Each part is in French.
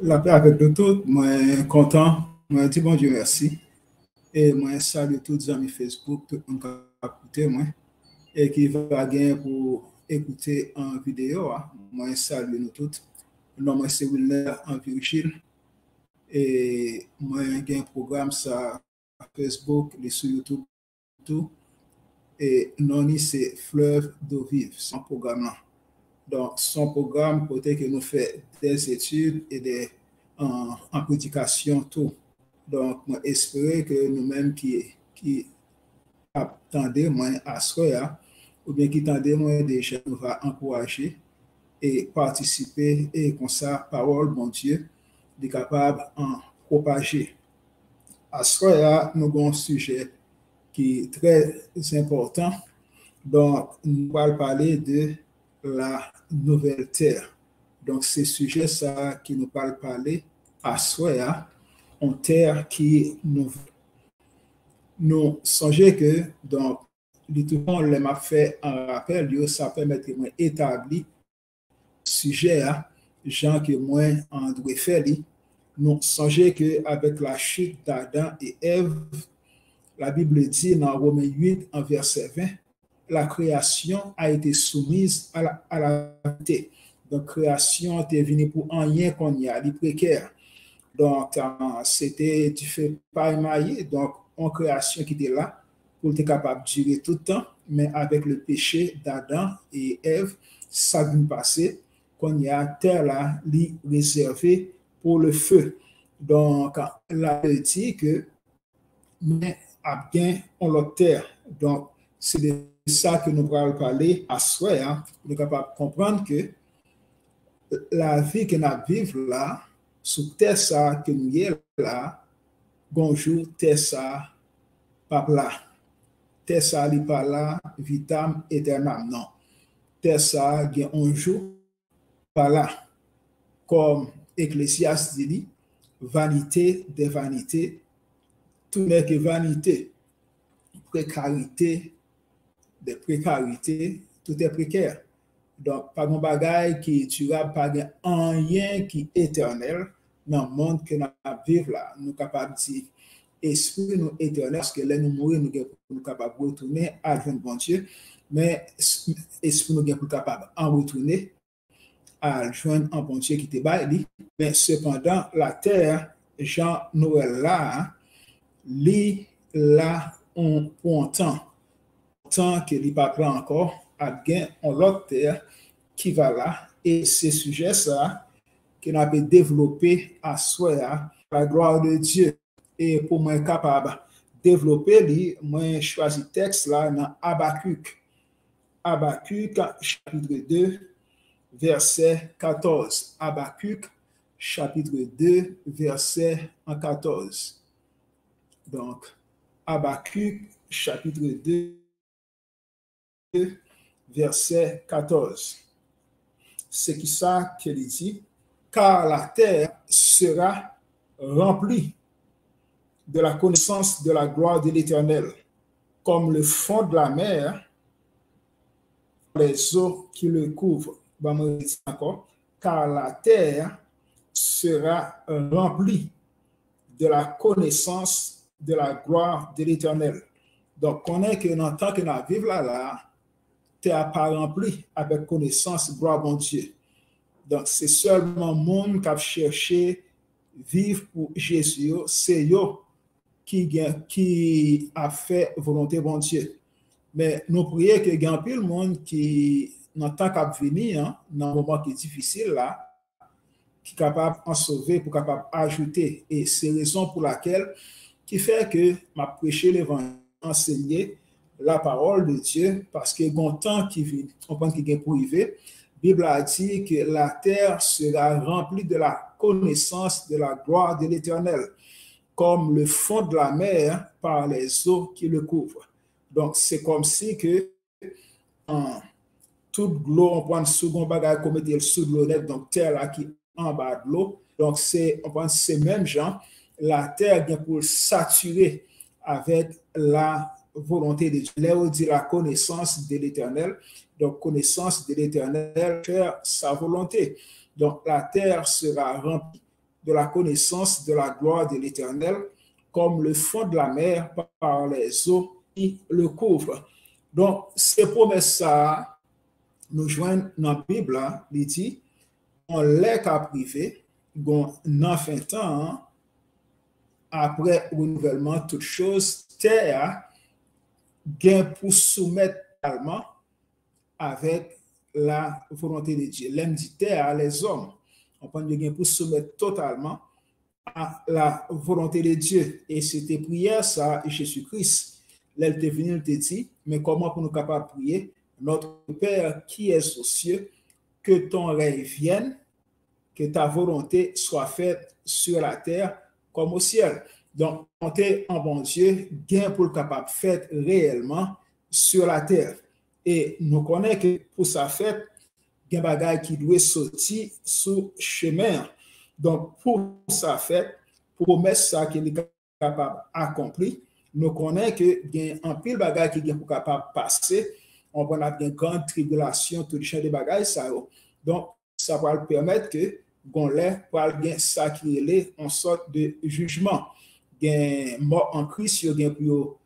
La paix avec nous tous, moi content, moi dis bon Dieu merci. Et moi salue tous les amis Facebook, tout le monde qui a écouté moi et qui va gagner pour écouter en vidéo. Moi salue nous tous. Non, moi c'est Willer en Virgile et moi j'ai un programme sur Facebook, et sur YouTube tout. Et non, c'est Fleuve d'eau vive, son programme là. Donc, son programme, côté que nous fait des études et des en prédication, tout. Donc, moi, espérer que nous-mêmes qui attendons moins à soi, ou bien qui attendons moins déjà, nous va encourager et participer et comme ça, parole, bon Dieu, est capable en propager. À soi, nous avons un sujet qui est très important. Donc, nous allons parler de la nouvelle terre. Donc, c'est sujet ça qui nous parle parler à soi, en terre qui nous songez que, donc, tout le monde m'a fait un rappel, ça permet de établir sujet, gens que moi, André fait, nous songez que avec la chute d'Adam et Ève, la Bible dit dans Romains 8, en verset 20, la création a été soumise à la vérité. Donc, création était venue pour un rien qu'on y a, les précaires. Donc, c'était du fait pas émaillé. Donc, en création qui était là pour être capable de durer tout le temps, mais avec le péché d'Adam et Ève, ça vient passer qu'on y a terre là, réservé pour le feu. Donc, là, il dit que mais à bien on l'autre terre. Donc, c'est de ça que nous allons parler à soi, pour être capable de comprendre que la vie que nous vivons là, sur terre ça que nous y est là, bonjour, terre ça, pas là. Terre ça, n'est pas là, vitam éternam, non. Terre ça, il y a un jour, pas là. Comme Ecclésiaste dit, vanité des vanités, tout n'est que vanité, précarité, des précarités, tout est précaire. Donc, pas de bagaille qui est durable, pas de rien qui est éternel dans le monde que nous vivons là. Nous sommes capables de dire, esprit nous éternel, parce que là nous mourons, nous sommes capables de retourner à le bon Dieu, mais esprit nous sommes capables de retourner à joindre un bon Dieu qui était bas. Mais cependant, la terre, Jean Noël là, lui là, on pour un temps que il pas prend encore à gain en l'autre terre qui va là et ces sujets ça qui n'a pas développé à soi la gloire de Dieu et pour moi capable développer lui moi choisi texte là dans Habakkuk chapitre 2 verset 14 Habakkuk chapitre 2 verset 14 donc Habakkuk chapitre 2 verset 14. C'est qui ça qu'il dit? Car la terre sera remplie de la connaissance de la gloire de l'Éternel, comme le fond de la mer, les eaux qui le couvrent. Bon, encore. Car la terre sera remplie de la connaissance de la gloire de l'Éternel. Donc, on est que dans le temps que nous vivons là, terre pas rempli avec connaissance, gloire bon Dieu. Donc, c'est seulement le monde qui a cherché vivre pour Jésus, c'est eux qui a fait volonté bon Dieu. Mais nous prions que il y a un peu de monde qui, dans le temps qui a venir, dans un moment qui est difficile là, qui est capable d'en sauver, pour capable d'ajouter. Et c'est la raison pour laquelle qui fait que m'a prêché l'évangile, enseigné la parole de Dieu, parce que bon temps qui vient, on pense qu'il est privé. La Bible a dit que la terre sera remplie de la connaissance de la gloire de l'Éternel, comme le fond de la mer par les eaux qui le couvrent. Donc, c'est comme si que toute l'eau, on prend un second bagage comme dire sous l'eau, donc terre là qui en bas de l'eau. Donc, on prend ces mêmes gens. La terre vient pour saturer avec la volonté de Dieu. Là, on dit la connaissance de l'Éternel. Donc, connaissance de l'Éternel, faire sa volonté. Donc, la terre sera remplie de la connaissance de la gloire de l'Éternel, comme le fond de la mer par les eaux qui le couvrent. Donc, ces promesses-là, nous joignent dans la Bible, il dit, on les cas privé, on en fin temps, après renouvellement, toutes choses, terre, gain pour soumettre totalement avec la volonté de Dieu. L'homme dit terre, les hommes, on prend de gain pour soumettre totalement à la volonté de Dieu. Et c'était prière, ça, Jésus-Christ, l'elle est venu, te dit, mais comment pour nous capables de prier? Notre Père qui est aux cieux, que ton règne vienne, que ta volonté soit faite sur la terre comme au ciel. Donc, compter en bon Dieu, gain pour le capable fait réellement sur la terre. Et nous connaissons que pour sa fête, il y a des bagages qui doivent sortir sous chemin. Donc, pour sa fête, pour promesse ça qu'il est capable d'accomplir, nous connaissons que il y a un pile de bagages qui est capable de passer. On va avoir une grande tribulation, tout le champ de bagages, ça. Donc, ça va le permettre que gon lè pral gen sa ki relè en sorte de jugement. Gen mort en Christ, yo gen pour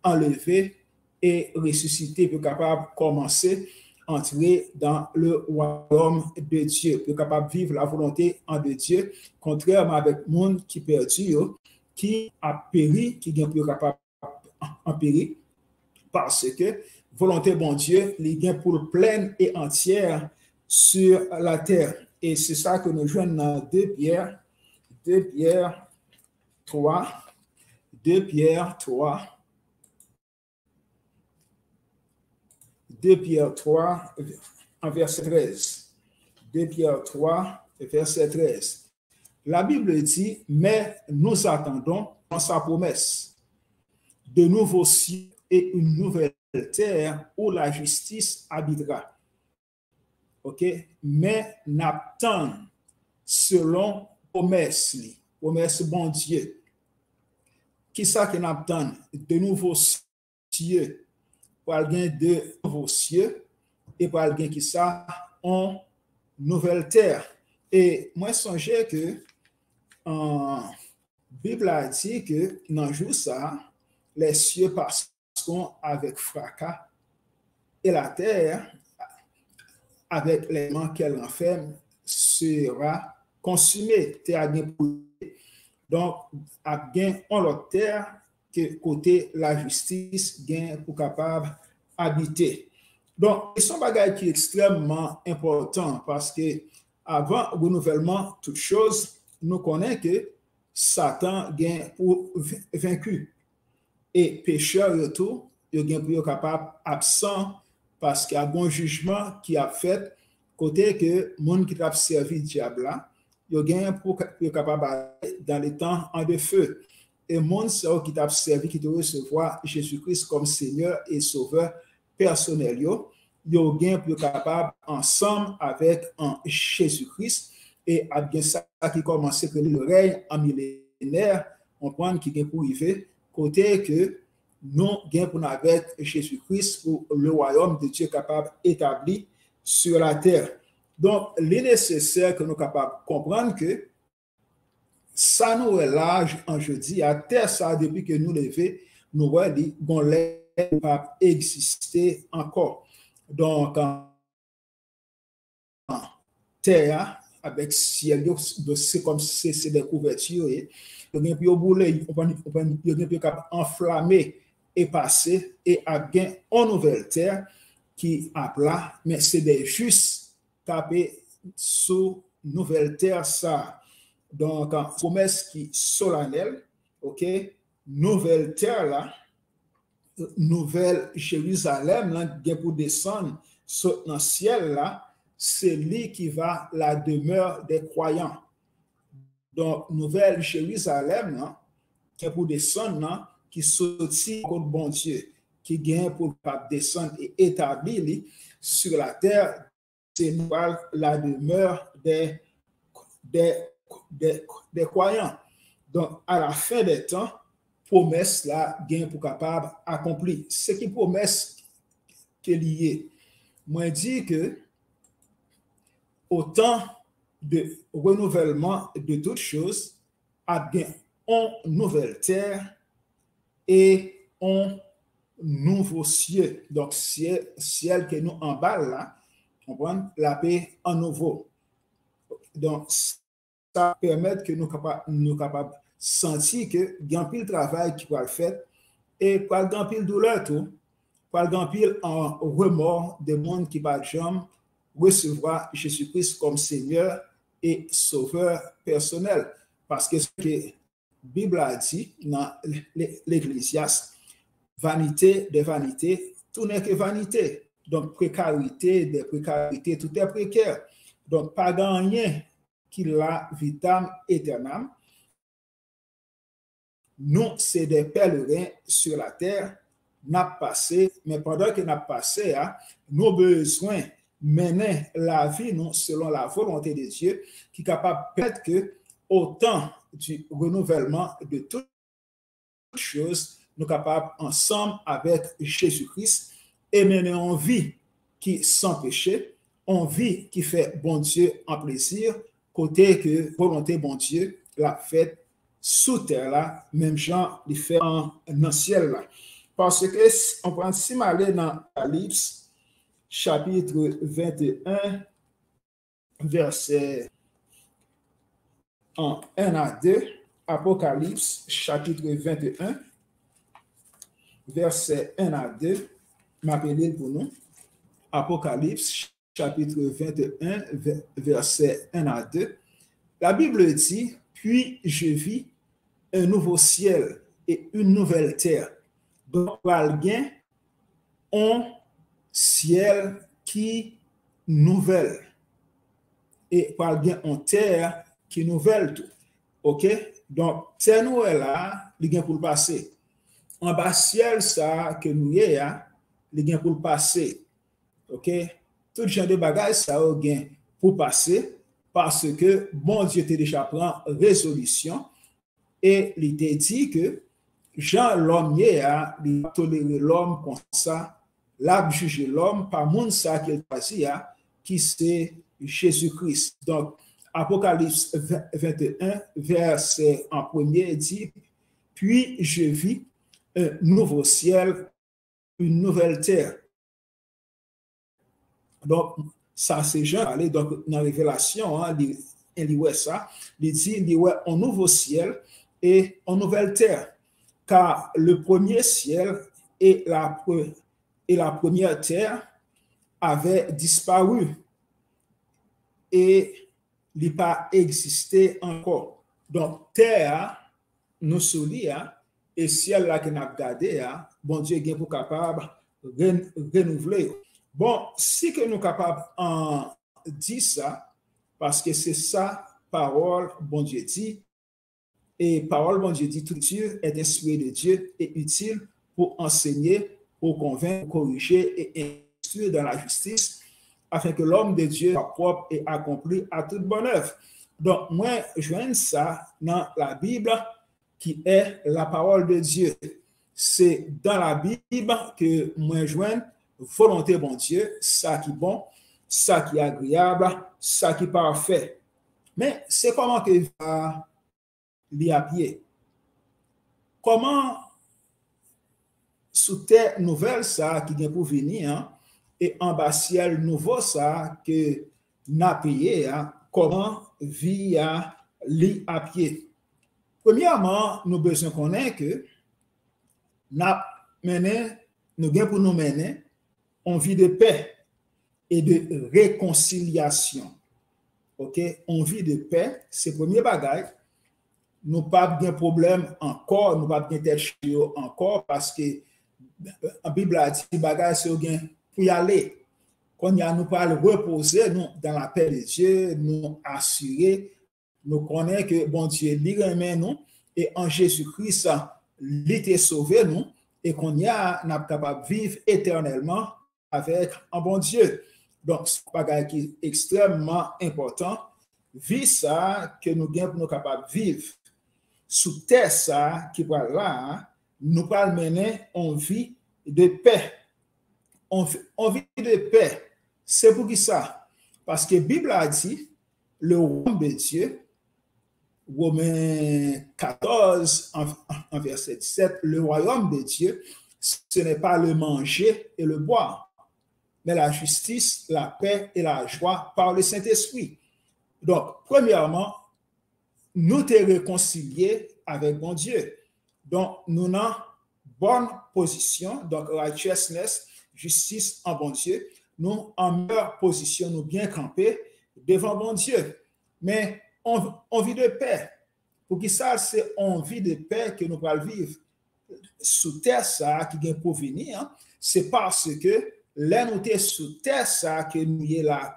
enlever et ressusciter pour capable commencer entrer dans le royaume de Dieu, pour capable vivre la volonté en de Dieu, contrairement avec monde qui perdu, qui a péri, qui gen pour capable en péri, parce que volonté bon Dieu, il gen pour pleine et entière sur la terre. Et c'est ça que nous jouons dans 2 Pierre 3, 2 Pierre 3, 2 Pierre 3, en verset 13. 2 Pierre 3, verset 13. La Bible dit, mais nous attendons dans sa promesse de nouveaux cieux et une nouvelle terre où la justice habitera. OK? Mais n'attend selon promesse, promesse bon Dieu. Qui ça que n'attend? De nouveaux cieux. Pour alguien de nouveaux cieux et pour alguien qui ça en nouvelle terre. Et moi, songeais que en Bible a dit que dans jour ça, les cieux passeront avec fracas et la terre, avec les mains qu'elle renferme, sera consumée. Donc, à gain en l'autre terre, que côté la justice, gain pour capable habiter. Donc, c'est un bagage qui est extrêmement important parce que avant le renouvellement, toute chose, nous connaissons que Satan gain pour vaincu. Et pécheur et tout, il gain pour capable absent parce qu'il y a un bon jugement qui a fait côté que monde qui a servi diable là, il gain pour capable dans les temps en de feu. Et monde qui t'a servi qui te recevoir Jésus-Christ comme Seigneur et Sauveur personnel yo gain pour capable ensemble avec un Jésus-Christ et à bien ça qui commence que le règne en millénaire on prend qui gain pour arriver côté que nous gain pour avec Jésus-Christ pour le royaume de Dieu capable établi sur la terre. Donc, il est nécessaire que nous soyons capables de comprendre que ça nous est l'âge en jeudi, à terre ça depuis que nous levons, nous voyons qu'on n'est pas exister encore. Donc, en terre, avec ciel, c'est comme si c'est des couvertures, il y a un boulet, il y a un enflammé et passer et à gain en nouvelle terre qui a plat, mais c'est des justes tapés sous nouvelle terre ça. Donc, promesse qui solennelle, OK, nouvelle terre là, nouvelle Jérusalem là, qui pour descendre dans le ciel là, c'est lui qui va la demeure des croyants. Donc, nouvelle Jérusalem là, qui pour descendre là, qui sortit contre bon Dieu, qui gagne pour descendre et établir sur la terre, c'est la demeure des croyants. Donc, à la fin des temps, promesse là, gagne pour capable accomplir. Ce qui promesse qui est lié. Moi, je dis que autant de renouvellement de toutes choses, a bien une nouvelle terre et un nouveau ciel. Donc, ciel que nous en bas là, on prend la paix en nouveau. Donc, ça permet que nous capables de sentir que il y a un pile travail qui va le faire et pas grand pile douleur tout, pas grand pile en remords des monde qui va jamais recevoir Jésus-Christ comme Seigneur et Sauveur personnel. Parce que ce que la Bible a dit dans l'Ecclésiaste, vanité des vanités, tout n'est que vanité. Donc, précarité des précarités, tout est précaire. Donc, pas rien qui l'a vitam éternam. Nous, c'est des pèlerins sur la terre, n'a passé, mais pendant que n'a passé, nos besoins mener la vie nous, selon la volonté de Dieu, qui est capable de permettre que, au temps du renouvellement de toutes choses, nous sommes capables, ensemble avec Jésus-Christ, et mener une vie qui sans péché, une vie qui fait bon Dieu en plaisir, côté que volonté bon Dieu l'a fait sous terre là, même genre il fait dans le ciel là. Parce que on prend si mal dans Apocalypse chapitre 21 verset 1 à 2, Apocalypse chapitre 21 verset 1 à 2, m'appeler pour nous. Apocalypse chapitre 21 verset 1 à 2. La Bible dit, puis je vis un nouveau ciel et une nouvelle terre. Donc, il un ciel qui nouvelle et un terre qui nouvelle tout. OK? Donc, c'est nous là, il y a pour le passer. En bas ciel ça que nous y a, il y a pour le passer. OK? Tout genre de bagages ça a gain pour passer parce que bon Dieu te déjà prend résolution et il te dit que Jean l'homme y a, il a toléré l'homme comme ça, l'a jugé l'homme par monde ça qu'il choisit qui c'est Jésus-Christ. Donc Apocalypse 21 verset en premier dit, puis je vis un nouveau ciel, une nouvelle terre. Donc, ça, c'est Jean, allez, donc, dans la Révélation, il dit ça, il dit, un nouveau ciel et une nouvelle terre. Car le premier ciel et la première terre avaient disparu et n'ont pas existé encore. Donc, terre, nous soulions, et ciel là que nous avons gardé, bon Dieu est pour capable de renouveler. Bon, si que nous sommes capables en dire ça, parce que c'est ça, parole, bon Dieu dit, et parole, bon Dieu dit, tout Dieu est inspiré de Dieu et utile pour enseigner, pour convaincre, pour corriger et instruire dans la justice, afin que l'homme de Dieu soit propre et accompli à toute bonne œuvre. Donc, moi, je vois ça dans la Bible, qui est la parole de Dieu. C'est dans la Bible que moi, je vois volonté bon Dieu, ça qui est bon, ça qui est agréable, ça qui est parfait. Mais c'est comment que va l'y à pied? Comment sous terre nouvelle ça qui vient pour venir et en bas ciel nouveau ça que n'a payé, comment vit à l'y à pied? Premièrement, nous besoin connaître que nous avons pour nous mener on vit de paix et de réconciliation. OK? On vit de paix, c'est le premier bagage. Nous n'avons pas de problème encore, nous n'avons pas de tête encore parce que la Bible a dit bagage c'est pour y aller. Quand nous parlons reposer nous dans la paix de Dieu, nous assurer, nous connaissons que bon Dieu lui remet nous et en Jésus-Christ, il était sauvé nous et qu'on y a n'a capable de vivre éternellement avec un bon Dieu. Donc, c'est un bagage qui est extrêmement important. Vie ça que nous sommes capables de vivre. Sous terre ça qui va là, nous parlons mener en vie de paix. On vit de paix. C'est pour qui ça? Parce que la Bible a dit, le royaume de Dieu, Romains 14, en verset 17, le royaume de Dieu, ce n'est pas le manger et le boire, mais la justice, la paix et la joie par le Saint-Esprit. Donc, premièrement, nous te réconcilier avec bon Dieu. Donc, nous avons bonne position, donc righteousness, justice en bon Dieu. Nous, en meilleure position, nous bien campés devant bon Dieu. Mais on vit de paix. Pour qui ça, c'est on vit de paix que nous allons vivre sous terre, ça qui vient pour venir. Hein, c'est parce que là, nous sommes sous terre, ça que nous y est là,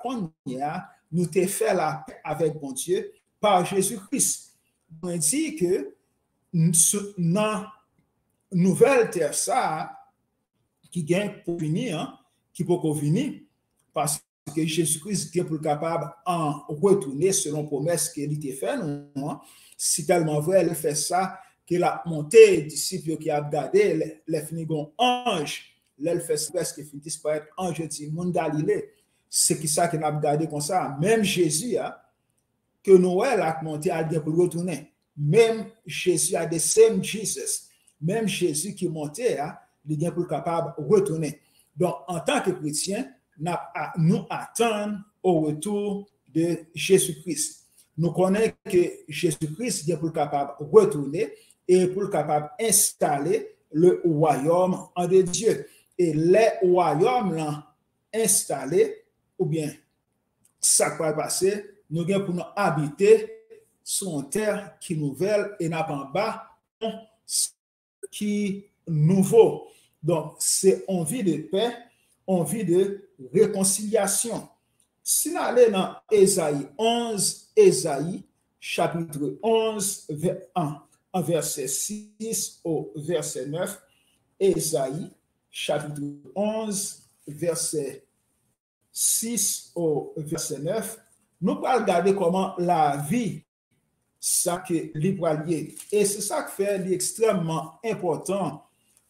nous t'ai fait la paix avec bon Dieu par Jésus-Christ. On dit que dans nouvelle terre, ça qui vient pour venir, hein, qui peut venir, parce que Jésus-Christ est pour capable en retourner selon promesse qu'il a fait. Non? Si tellement vrai, il fait ça, qu'il a monté disciples qui a gardé les finigon anges, là, il fait ça presque fin disparaître ange du monde Galilée. C'est qui ça qu'il a gardé comme ça. Même Jésus, hein, que Noël a monté à bien pour retourner. Même Jésus a des same Jesus. Même Jésus qui montait, hein, il est pour capable de retourner. Donc, en tant que chrétien, nous attendons au retour de Jésus-Christ. Nous connaissons que Jésus-Christ est pour capable de retourner et pour capable d'installer le royaume en de Dieu. Et les royaumes là installés, ou bien ça va passer, nous avons pour nous habiter sur une terre qui nouvelle et n'a pas en bas qui nouveau. Donc, c'est on vit de paix, on vit de réconciliation. Si nous allons dans Ésaïe 11, Ésaïe chapitre 11, en verset 6 au verset 9, Ésaïe chapitre 11, verset 6 au verset 9, nous allons regarder comment la vie, ça que lié. Et c'est ça qui fait l'extrêmement important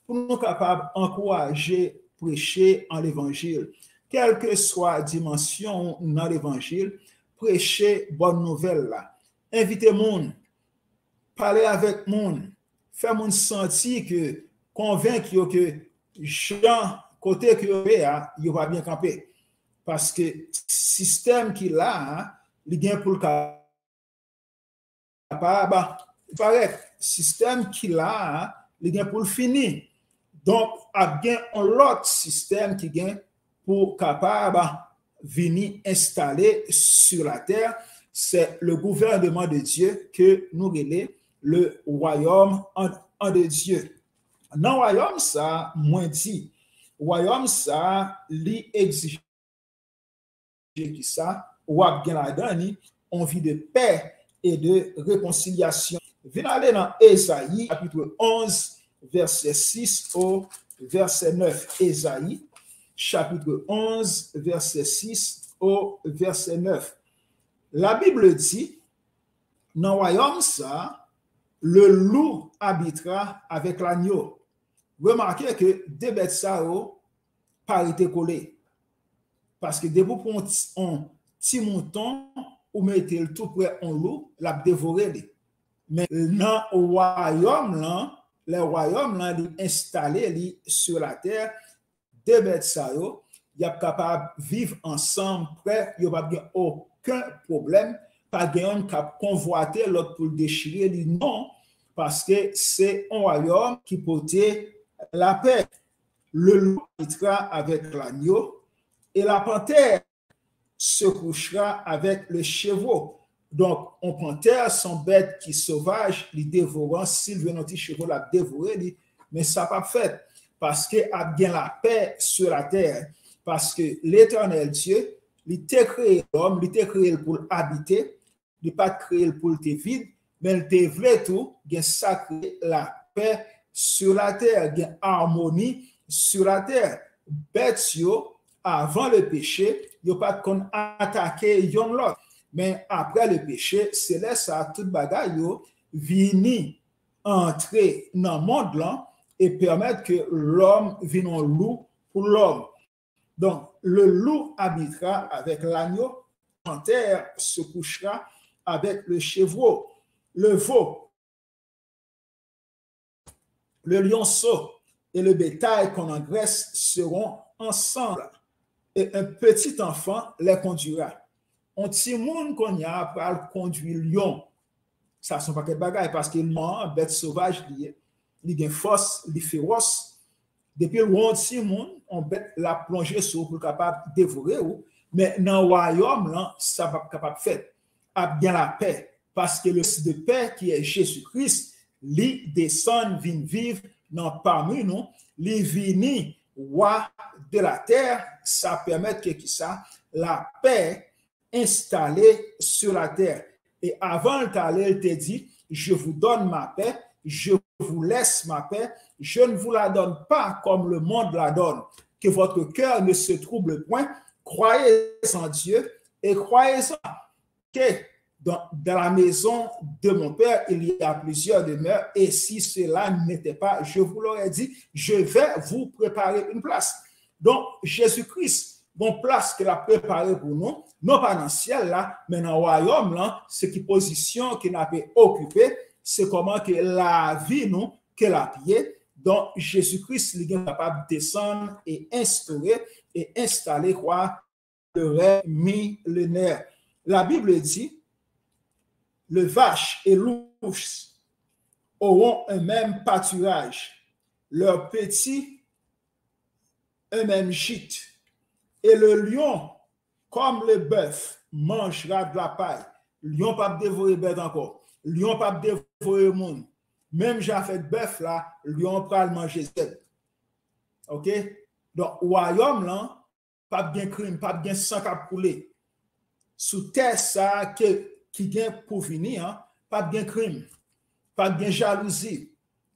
pour nous capables d'encourager, prêcher en l'évangile. Quelle que soit la dimension dans l'évangile, prêcher bonne nouvelle là. Invitez monde, parler avec monde, faire monde sentir que, convaincre que Jean, côté que il va bien camper. Parce que le système qu'il a, il vient pour le capable, pareil, système qu'il a, il vient pour le finir. Donc, il y a bien un autre système qui vient pour capable venir installer sur la terre. C'est le gouvernement de Dieu que nous relève le royaume en de Dieu. Dans le royaume, ça, moins dit, royaume, ça, lui exige qui ça, ou a bien la donne, on vit de paix et de réconciliation. Venez aller dans Ésaïe, chapitre 11, verset 6 au verset 9. Ésaïe, chapitre 11, verset 6 au verset 9. La Bible dit, dans le royaume, ça, le loup habitera avec l'agneau. Remarquez que des bêtes ça, pas été collées. Parce que dès que vous prenez un petit mouton, ou mettez le tout près un loup, l'a dévoré. Mais dans le royaume, là, les royaumes là, installés sur la terre, des bêtes ça, ils sont capables de vivre ensemble, près, il n'y a pas aucun problème, pas de cap convoiter l'autre pour le déchirer, non, parce que c'est un royaume qui porte la paix. Le loup habitera avec l'agneau et la panthère se couchera avec le chevreau. Donc, on panthère sont bêtes qui sauvage, les dévorant, s'il veut notre chevreau la dévorer, mais ça n'a pas fait parce qu'il y a bien la paix sur la terre. Parce que l'Éternel Dieu, il t'a créé l'homme, il t'a créé pour habiter, il n'a pas créé pour te vide, mais il t'a voulu tout, il a sacré la paix sur la terre, il y a harmonie sur la terre. Bêtes, avant le péché, il n'y a pas qu'on attaquer l'autre. Mais après le péché, c'est là ça, toute bagaille, vini entrer dans le monde là et permettre que l'homme vienne en loup pour l'homme. Donc, le loup habitera avec l'agneau panthère se couchera avec le chevreau, le veau, le lionceau et le bétail qu'on engraisse seront ensemble. Et un petit enfant les conduira. On petit monde qu'on y a pour conduire lion. Ça ne sont pas que bagaille parce que lion, bête sauvage, il est force, il est féroce. Depuis le petit monde, on bête la plonger sur pour capable de dévorer. Mais dans le royaume, là, ça va pas capable de faire. A bien la paix. Parce que le Fils de paix qui est Jésus-Christ, il descend, vient vivre dans parmi nous, il vient roi de la terre, ça permet que ça, la paix installée sur la terre. Et avant d'aller, il te dit, je vous donne ma paix, je vous laisse ma paix, je ne vous la donne pas comme le monde la donne. Que votre cœur ne se trouble point, croyez en Dieu et croyez en que dans la maison de mon Père, il y a plusieurs demeures, et si cela n'était pas, je vous l'aurais dit, je vais vous préparer une place. Donc, Jésus-Christ, bon place qu'il a préparée pour nous, non pas dans le ciel là, mais dans le royaume là, c'est qui position qu'il a pu occuper, c'est comment que la vie nous, que la pied. Donc, Jésus-Christ, il est capable de descendre et instaurer et installer quoi? Le règne millénaire. La Bible dit, le vache et l'ours auront un même pâturage, leurs petits un même gîte, et le lion, comme le bœuf, mangera de la paille. Le lion pas dévorer bête encore. Le lion pas dévorer le monde. Même j'ai fait bœuf là, le lion pas le manger tête. OK? Donc, royaume là, pas bien crime, pas bien sang à couler. Sous terre ça qui vient pour venir, hein, pas bien crime, pas bien jalousie,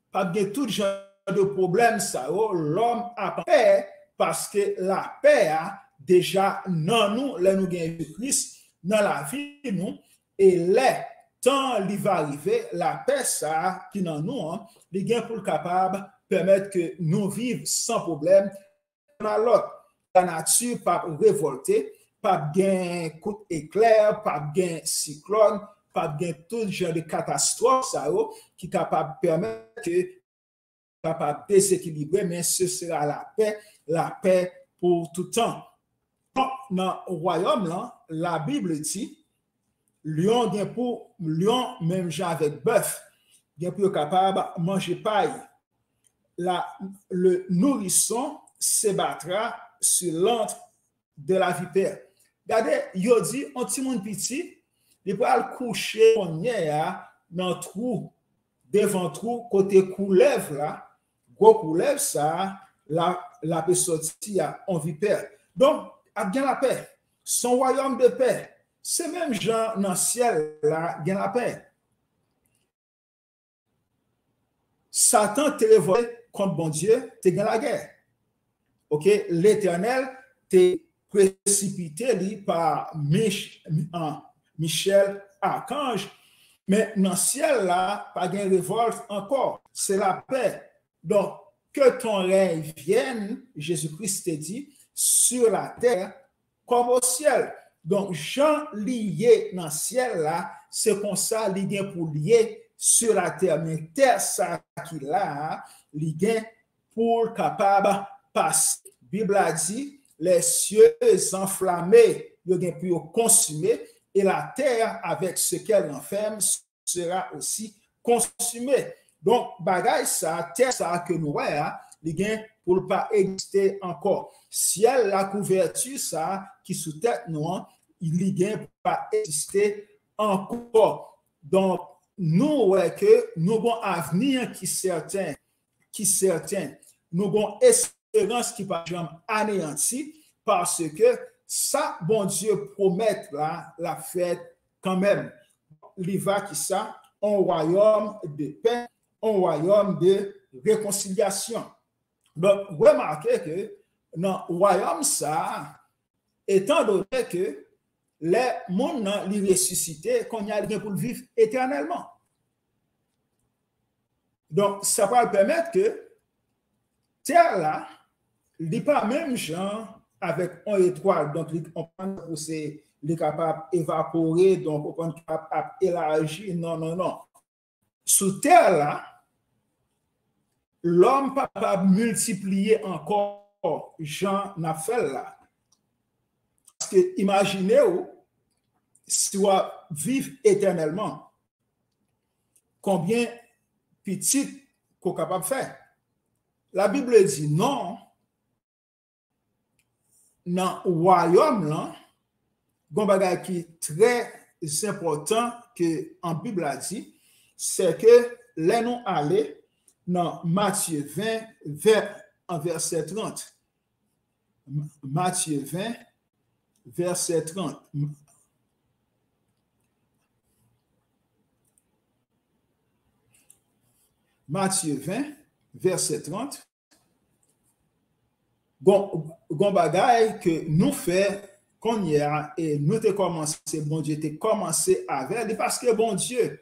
pas bien tout genre de problème, ça, l'homme a paix parce que la paix a déjà dans nous, là nous gagnons Christ, dans la vie, nous, et là, tant il va arriver, la paix, ça, qui dans nous, hein, les gains pour le capable, permettre que nous vivions sans problème. La nature, pas révolter, pas bien coup d'éclair, pas bien cyclone, pas bien tout genre de catastrophe, ça, qui est capable de permettre que capable de déséquilibrer, mais ce sera la paix pour tout temps. Dans le royaume, là, la Bible dit, lion, même genre avec bœuf, bien pour capable de manger paille. Le nourrisson se battra sur l'antre de la vipère. Regardez, il dit, un petit monde petit, il va le coucher dans le trou, devant le trou, côté couleuvre là, gros couleuvre ça, la peut sortir en vipère. Donc, a bien la paix. Son royaume de paix. C'est même gens dans le ciel là, bien la paix. Satan te révolté contre bon Dieu, te gagne la guerre. OK, l'Éternel te précipité par Michel archange, mais dans le ciel là, pas de révolte encore, c'est la paix. Donc, que ton règne vienne, Jésus-Christ te dit, sur la terre comme au ciel. Donc, Jean lié dans le ciel là, c'est comme ça, lié pour lier sur la terre. Mais terre, ça qui là, lié pour capable passer. La Bible a dit, les cieux enflammés, ils ont pu consumer, et la terre, avec ce qu'elle renferme, sera aussi consumée. Donc, bagaille ça, terre ça que nous voyons, il pour ne pas exister encore. Ciel, la couverture, ça, qui sous tête nous, il ne peut pas exister encore. Donc, nous, ouais, que nous avons un avenir qui est certain, nous avons espérance qui va jamais anéantir, parce que ça, bon Dieu promet là, la fête quand même. Il va qui ça, un royaume de paix, un royaume de réconciliation. Donc, remarquez que dans le royaume, ça, étant donné que les mondes, les ressuscités, qu'on y a rien pour le vivre éternellement. Donc, ça va permettre que terre là, il n'est pas même genre avec une étoile, donc on prend pour ces il est capable d'évaporer, donc on est capable d'élargir. Non, non, non. Sous terre, là, l'homme pas capable de multiplier encore, Jean n'a fait là. Parce que imaginez-vous, si on vivre éternellement, combien petit qu'on est capable de faire. La Bible dit non, dans le royaume, là, il y a un bagage qui est très important que en Bible a dit, c'est que les nous aller dans Matthieu 20, verset 30. Matthieu 20, verset 30. Matthieu 20, verset 30. Gon bagay que nous fait qu'on y a et nous te commencé, bon Dieu te commencé avec, parce que bon Dieu,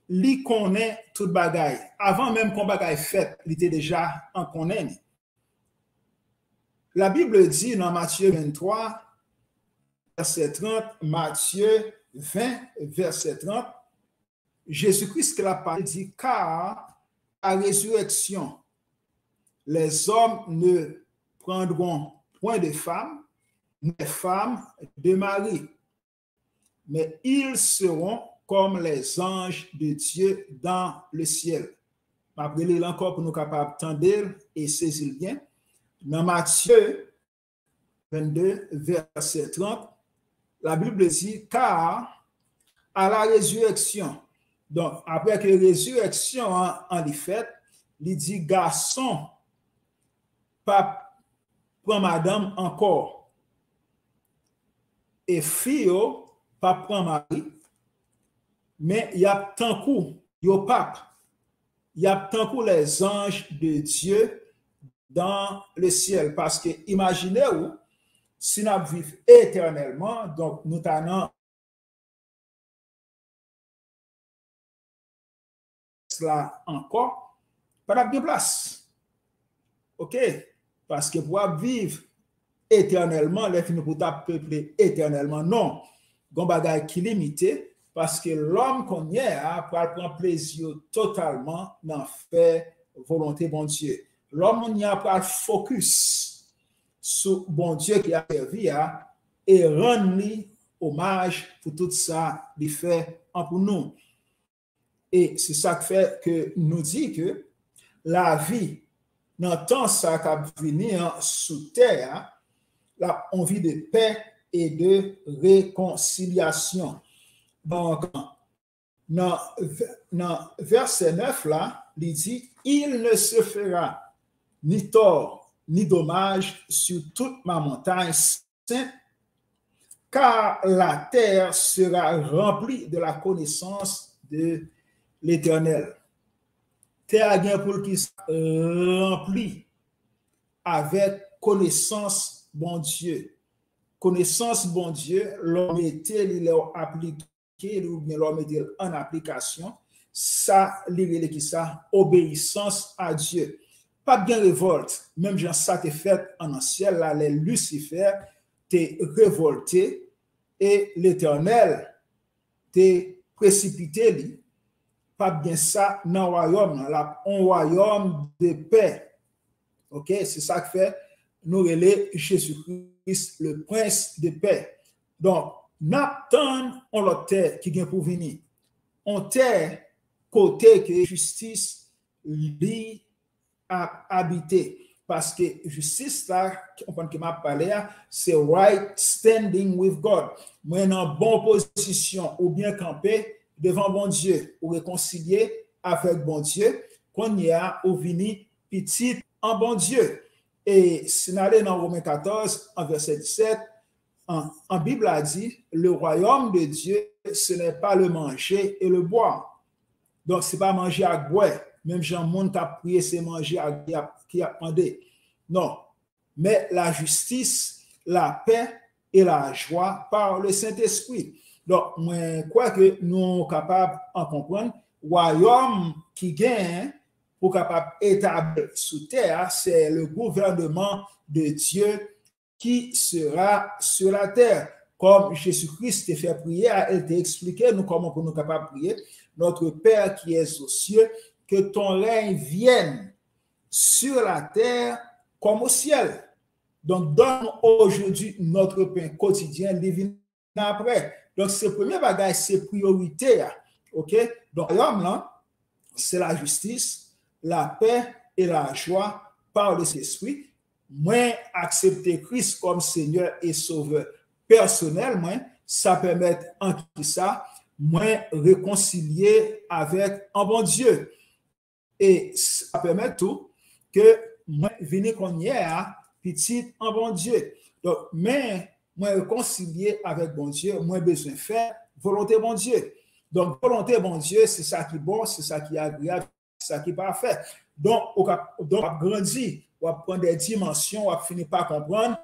lui connaît tout bagay. Avant même qu'on bagay fait, il était déjà en connaît. La Bible dit dans Matthieu 23, verset 30, Matthieu 20, verset 30, Jésus-Christ l'a parlé dit, car à résurrection, les hommes ne prendront point de femmes, ni femmes de mari, mais ils seront comme les anges de Dieu dans le ciel. Je vais lire encore pour nous capables d'entendre et saisir bien. Dans Matthieu 22, verset 30, la Bible dit, car à la résurrection, donc après que la résurrection en est faite, il dit, garçon, pas prend madame encore, et fille, pas prend mari, mais il y a tant coup, yo pape, il y a tant coup les anges de Dieu dans le ciel. Parce que imaginez-vous, si nous vivons éternellement, donc nous avons cela encore, pas de place. OK? Parce que pour vivre éternellement, les films pour peupler éternellement, non. Gon bagay qui limité, parce que l'homme qu'on y a pour prendre plaisir totalement dans faire volonté bon Dieu. L'homme on y a pour focus sur bon Dieu qui a servi et rendre lui hommage pour tout ça qu'il fait pour nous. Et c'est ça qui fait que nous dit que la vie dans le temps ça qui va venir sous terre, là on vit de paix et de réconciliation. Donc, dans verset 9, là, il dit, il ne se fera ni tort ni dommage sur toute ma montagne sainte, car la terre sera remplie de la connaissance de l'Éternel. Terre bien pour qui remplie avec connaissance bon Dieu. Connaissance bon Dieu, l'homme était, il l'a appliqué, ou bien l'homme était en application, ça, il qui ça, obéissance à Dieu. Pas bien révolte, même genre ça t'est fait en ciel, là, les Lucifer t'es révolté et l'Éternel t'est précipité, pas bien ça dans le royaume, là, un royaume de paix. OK, c'est ça que fait nous relais Jésus-Christ, le prince de paix. Donc, n'attend on l'autre terre qui vient pour venir. On terre côté que justice lui a habité. Parce que justice là, on qui m'a parlé, c'est right standing with God. Moi, en bonne position ou bien campé devant bon Dieu, ou réconcilier avec bon Dieu, qu'on y a ou vini petit en bon Dieu. Et si nous allons dans Romains 14, en verset 17, en Bible a dit, le royaume de Dieu, ce n'est pas le manger et le boire. Donc, ce n'est pas manger à boire. Même Jean-Monde qui a prié, c'est manger à qui a demandé. Non. Mais la justice, la paix et la joie par le Saint-Esprit. Donc, moi, quoi que nous sommes capables de comprendre, royaume qui gagne pour capable établir sous terre, c'est le gouvernement de Dieu qui sera sur la terre. Comme Jésus-Christ t'a fait prier, elle t'a expliqué nous comment pour nous capables de prier. Notre Père qui est aux cieux, que ton règne vienne sur la terre comme au ciel. Donc, donne aujourd'hui notre pain quotidien, divin après. Donc, ce premier bagage, c'est priorité. OK? Donc, l'homme, là, c'est la justice, la paix et la joie par le Saint-Esprit. Moi, accepter Christ comme Seigneur et Sauveur personnellement, ça permet en tout ça, moi, réconcilier avec un bon Dieu. Et ça permet tout que moi, venir qu'on y est, petit en bon Dieu. Donc, mais moi, réconcilier avec bon Dieu, moi, besoin de faire volonté bon Dieu. Donc, volonté bon Dieu, c'est ça qui est bon, c'est ça qui est agréable, c'est ça qui est parfait. Donc, on a grandi, on va prendre des dimensions, on va finir par comprendre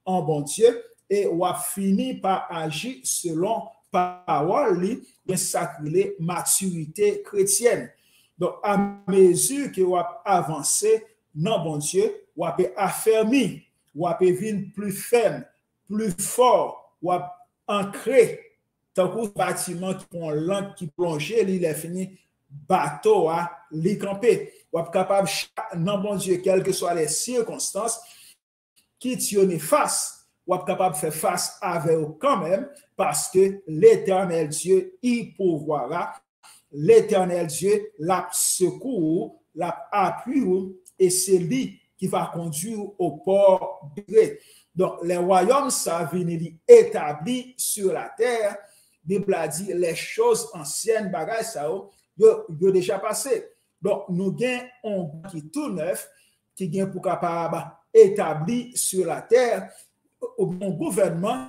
en bon Dieu et on va finir par agir selon parole, bien sacrée maturité chrétienne. Donc, à mesure que on va avancer dans bon Dieu, on va affermir, on va devenir plus ferme, plus fort, on va ancrer. Tant que bâtiment qui prend l'encre qui plonge, il est fini, bateau à l'y camper. On est capable, non bon Dieu, quelles que soient les circonstances, qui tiennent face, on est capable de faire face avec eux quand même, parce que l'Éternel Dieu y pourvoira. L'Éternel Dieu l'a secours, l'a appui, et c'est lui qui va conduire au port de. Donc, les royaumes, ça vient établi sur la terre. La Bible a dit les choses anciennes, bagages, ça a déjà passé. Donc, nous avons un qui est tout neuf, qui est pour capable établi sur la terre, un gouvernement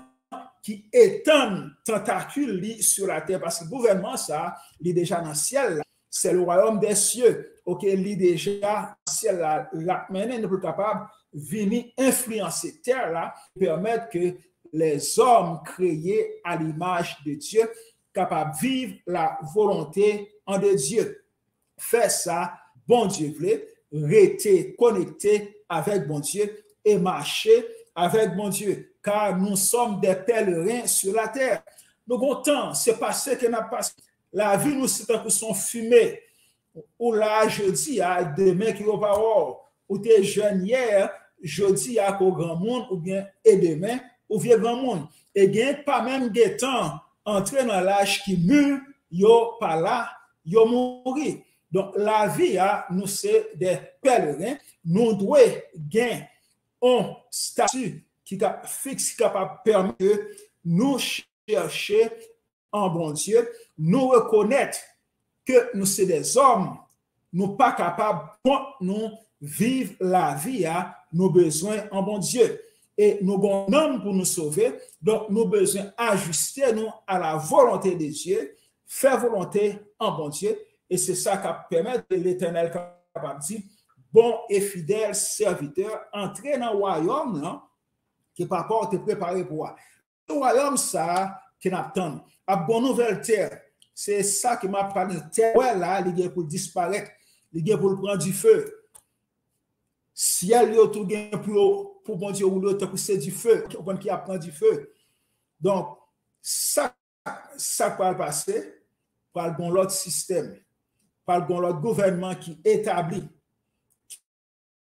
qui étend tentacule sur la terre, parce que le gouvernement, ça, il est déjà dans le ciel, c'est le royaume des cieux, ok, il est déjà dans le ciel, là, maintenant, nous sommes capables de venir influencer la terre, là, permettre que les hommes créés à l'image de Dieu, capables de vivre la volonté en de Dieu. Faire ça, bon Dieu voulait, rester connecté avec bon Dieu et marcher avec bon Dieu, car nous sommes des pèlerins sur la terre. Nous comptons, c'est passé que n'a pas. La vie nous c'est un peu son fumée. Ou là, jeudi, demain qui va pas ou t'es jeune hier, jeudi à qu'au grand monde, ou bien et demain, ou vieux grand monde. Et bien, pas même des temps, entrer dans l'âge qui mûr, yo pas là, yo mourir. Donc, la vie, nous, c'est des pèlerins. Nous devons gagner un statut qui est fixe, qui permet de nous chercher en bon Dieu, nous reconnaître que nous sommes des hommes, nous pas capables de nous vivre la vie à nos besoins en bon Dieu. Et nous avons un homme pour nous sauver, donc nous avons besoin d'ajuster nous à la volonté de Dieu, faire volonté en bon Dieu. Et c'est ça qui permet de l'Éternel capable de dire, bon et fidèle serviteur, entrer dans le royaume non, qui par rapport est préparé pour moi. Le royaume, ça, qui n'attend. À bonne nouvelle terre, c'est ça qui m'a parlé de terre. Ouais, là, il est pour disparaître, il est pour prendre du feu. Si elle est tout gain pour bon Dieu, ou l'autre, c'est du feu, qui apprend du feu. Donc, ça va passer par le bon l'autre système. Par l'autre gouvernement qui établit